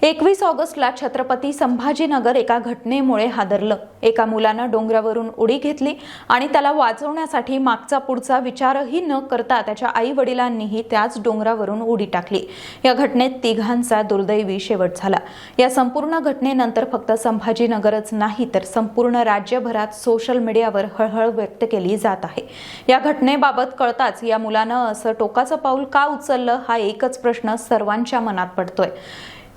21 ऑगस्टला छत्रपती संभाजीनगर एका घटनेमुळे हादरलं। एका मुलानं डोंगरावरून उडी घेतली आणि त्याला वाचवण्यासाठी मागचा पुढचा विचारही न करता त्याच्या आई वडिलांनीही त्याच डोंगरावरून उडी टाकली। या घटनेत तिघांचा दुर्दैवी शेवट झाला। या संपूर्ण घटनेनंतर फक्त संभाजीनगरच नाही तर संपूर्ण राज्यभरात सोशल मीडियावर हळहळ व्यक्त केली जात आहे। या घटनेबाबत कळताच या मुलानं असं टोकाचं पाऊल का उचललं हा एकच प्रश्न सर्वांच्या मनात पडतोय।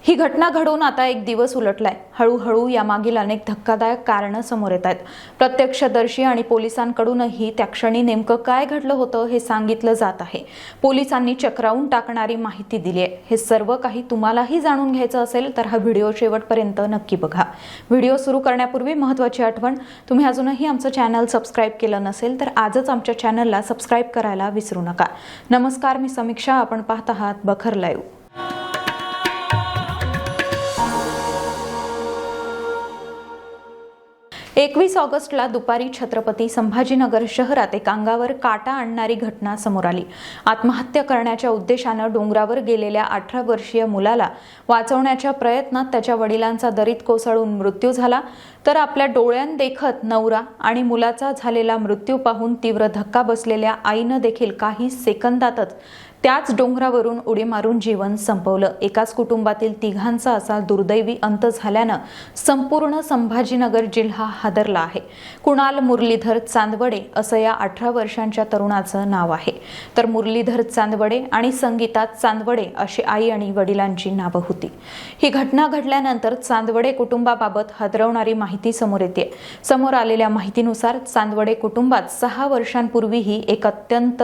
ही घटना घडून आता एक दिवस उलटलाय। हळूहळू यामागील अनेक धक्कादायक कारणं समोर येत आहेत। प्रत्यक्षदर्शी आणि पोलिसांकडूनही त्या क्षणी नेमकं काय घडलं होतं हे सांगितलं जात आहे। पोलिसांनी चक्रावून टाकणारी माहिती दिली आहे। हे सर्व काही तुम्हालाही जाणून घ्यायचं असेल तर हा व्हिडिओ शेवटपर्यंत नक्की बघा। व्हिडिओ सुरू करण्यापूर्वी महत्त्वाची आठवण, तुम्ही अजूनही आमचं चॅनल सबस्क्राइब केलं नसेल तर आजच आमच्या चॅनलला सबस्क्राइब करायला विसरू नका। नमस्कार, मी समीक्षा, आपण पाहत आहात बखर लाईव्ह। 21 ऑगस्टला दुपारी छत्रपती संभाजीनगर शहरात एक अंगावर काटा आणणारी घटना समोर आली। आत्महत्या करण्याच्या उद्देशानं डोंगरावर गेलेल्या 18 वर्षीय मुलाला वाचवण्याच्या प्रयत्नात त्याच्या वडिलांचा दरीत कोसळून मृत्यू झाला। तर आपल्या डोळ्यांदेखत नवरा आणि मुलाचा झालेला मृत्यू पाहून तीव्र धक्का बसलेल्या आईनं देखील काही सेकंदातच त्याच डोंगरावरून उडी मारून जीवन संपवलं। एकाच कुटुंबातील तिघांचा असा दुर्दैवी अंत झाल्यानं संपूर्ण संभाजीनगर जिल्हा हादरला आहे। कुणाल मुरलीधर चांदवडे असं या 18 वर्षांच्या तरुणाचं नाव आहे। तर मुरलीधर चांदवडे आणि संगीता चांदवडे अशी आई आणि वडिलांची नावं होती। ही घटना घडल्यानंतर चांदवडे कुटुंबाबाबत हादरवणारी माहिती समोर येते। समोर आलेल्या माहितीनुसार चांदवडे कुटुंबात 6 वर्षांपूर्वीही एक अत्यंत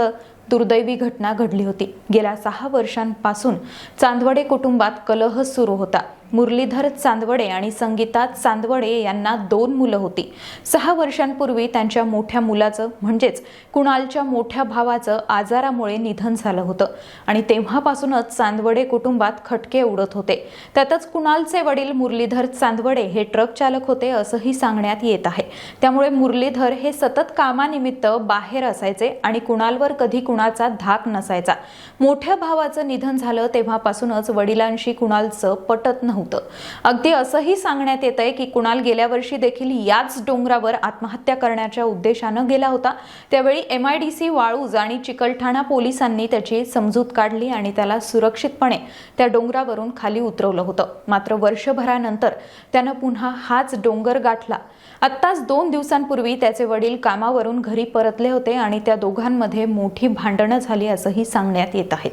दुर्दैवी घटना घडली होती। गेल्या 6 वर्षांपासून चांदवडे कुटुंबात कलह सुरू होता। मुरलीधर चांदवडे आणि संगीता चांदवडे यांना 2 मुलं होती। 6 वर्षांपूर्वी त्यांच्या मोठ्या मुलाचं म्हणजेच कुणालच्या मोठ्या भावाचं आजारामुळे निधन झालं होतं आणि तेव्हापासूनच चांदवडे कुटुंबात खटके उडत होते। त्यातच कुणालचे वडील मुरलीधर चांदवडे हे ट्रक चालक होते असंही सांगण्यात येत आहे। त्यामुळे मुरलीधर हे सतत कामानिमित्त बाहेर असायचे आणि कुणालवर कधी कुणाचा धाक नसायचा। मोठ्या भावाचं निधन झालं तेव्हापासूनच वडिलांशी कुणालचं पटत नव्हतं। अगदी असंही सांगण्यात येत आहे की कुणाल गेल्या वर्षी देखील याच डोंगरावर आत्महत्या करण्याच्या उद्देशानं गेला होता। त्यावेळी MIDC वाळूज आणि चिकलठाणा पोलिसांनी त्याची समजूत काढली आणि त्याला सुरक्षितपणे त्या डोंगरावरून खाली उतरवलं होतं। मात्र वर्षभरानंतर त्यानं पुन्हा हाच डोंगर गाठला। आत्ताच 2 दिवसांपूर्वी त्याचे वडील कामावरून घरी परतले होते आणि त्या दोघांमध्ये मोठी भांडणं झाली असंही सांगण्यात येत आहे।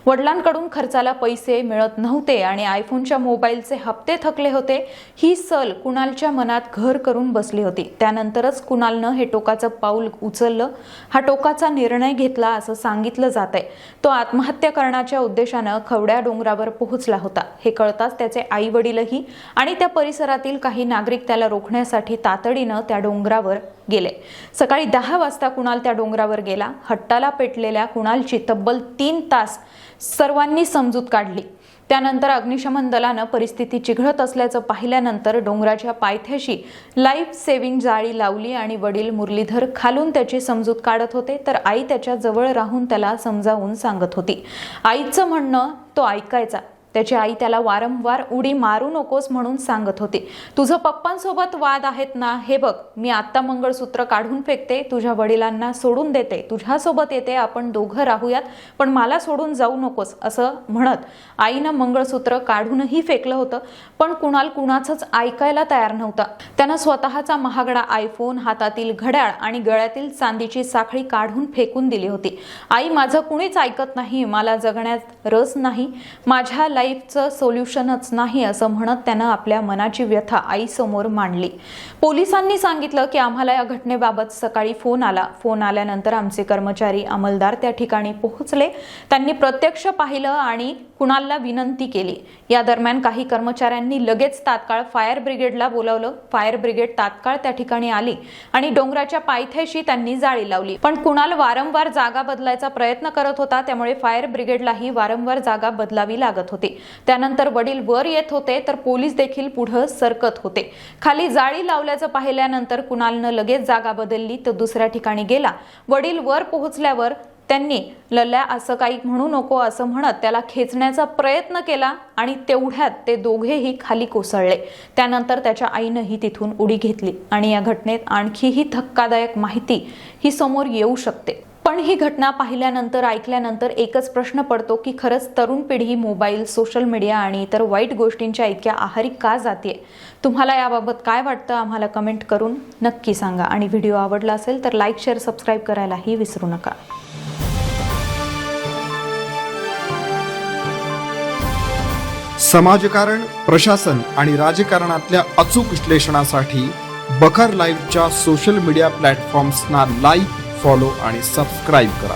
वडिलांकडून खर्चाला पैसे मिळत नव्हते आणि आयफोनच्या मोबाईलचे हप्ते थकले होते। ही सल कुणालच्या मनात घर करून बसली होती। त्यानंतरच कुणालनं हे टोकाचं पाऊल उचललं, हा टोकाचा निर्णय घेतला असं सांगितलं जात आहे। तो आत्महत्या करण्याच्या उद्देशानं खवड्या डोंगरावर पोहोचला होता। हे कळताच त्याचे आई वडीलही आणि त्या परिसरातील काही नागरिक त्याला रोखण्यासाठी तातडीनं त्या डोंगरावर गेले। सकाळी 10 वाजता कुणाल त्या डोंगरावर गेला। हट्टाला पेटलेल्या कुणालची तब्बल 3 तास सर्वांनी समजूत काढली। त्यानंतर अग्निशमन दलानं परिस्थिती चिघळत असल्याचं पाहिल्यानंतर डोंगराच्या पायथ्याशी लाईफ सेव्हिंग जाळी लावली आणि वडील मुरलीधर खालून त्याची समजूत काढत होते तर आई त्याच्या जवळ राहून त्याला समजावून सांगत होती। आईचं म्हणणं तो ऐकायचा। त्याची आई त्याला वारंवार उडी मारू नकोस म्हणून सांगत होती। तुझं पप्पांसोबत वाद आहेत ना, हे बघ, मी आता मंगळसूत्र काढून फेकते, तुझ्या वडिलांना सोडून देते, तुझ्यासोबत येते, आपण दोघं राहूयात, पण मला सोडून जाऊ नकोस असं म्हणत आईनं मंगळसूत्र काढूनही फेकलं होतं। पण कुणाल कुणाचंच ऐकायला तयार नव्हता। त्यानं स्वतःचा महागडा आयफोन, हातातील घड्याळ आणि गळ्यातील चांदीची साखळी काढून फेकून दिली होती। आई, माझं कुणीच ऐकत नाही, मला जगण्यात रस नाही, माझ्या लाईफचं सोल्युशनच नाही असं म्हणत त्यानं आपल्या मनाची व्यथा आईसमोर मांडली। पोलिसांनी सांगितलं की आम्हाला या घटनेबाबत सकाळी फोन आला। फोन आल्यानंतर आमचे कर्मचारी अंमलदार त्या ठिकाणी पोहोचले। त्यांनी प्रत्यक्ष पाहिलं आणि कुणालला विनंती केली। या दरम्यान काही कर्मचाऱ्यांनी लगेच तात्काळ फायर ब्रिगेडला बोलावलं। फायर ब्रिगेड तात्काळ त्या ठिकाणी आली आणि डोंगराच्या पायथ्याशी त्यांनी जाळी लावली। पण कुणाल वारंवार जागा बदलायचा प्रयत्न करत होता, त्यामुळे फायर ब्रिगेडलाही वारंवार जागा बदलावी लागत होती। त्यानंतर वडील वर येत होते तर पोलीस देखील पुढे सरकत होते। खाली जाळी लावल्याचं पाहिल्यानंतर कुणालनं लगेच जागा बदलली तर दुसऱ्या ठिकाणी गेला। वडील वर पोहोचल्यावर त्यांनी लल्ल्या असं काही म्हणू नको असं म्हणत त्याला खेचण्याचा प्रयत्न केला आणि तेवढ्यात ते दोघेही खाली कोसळले। त्यानंतर त्याच्या आईनंही तिथून उडी घेतली आणि या घटनेत आणखीही धक्कादायक माहिती ही समोर येऊ शकते। पण ही घटना पाहिल्यानंतर ऐकल्यानंतर एकच प्रश्न पडतो की खरंच तरुण पिढी मोबाईल, सोशल मीडिया आणि इतर वाईट गोष्टींच्या इतक्या आहारी का जाते? तुम्हाला याबाबत काय वाटतं आम्हाला कमेंट करून नक्की सांगा आणि व्हिडिओ आवडला असेल तर लाईक, शेअर, सबस्क्राईब करायलाही विसरू नका। समाजकारण, प्रशासन आणि राजकारणातल्या अचूक विश्लेषणासाठी बखर लाईव्हच्या सोशल मीडिया प्लॅटफॉर्म्सना लाईक, फॉलो आणि सबस्क्राईब करा।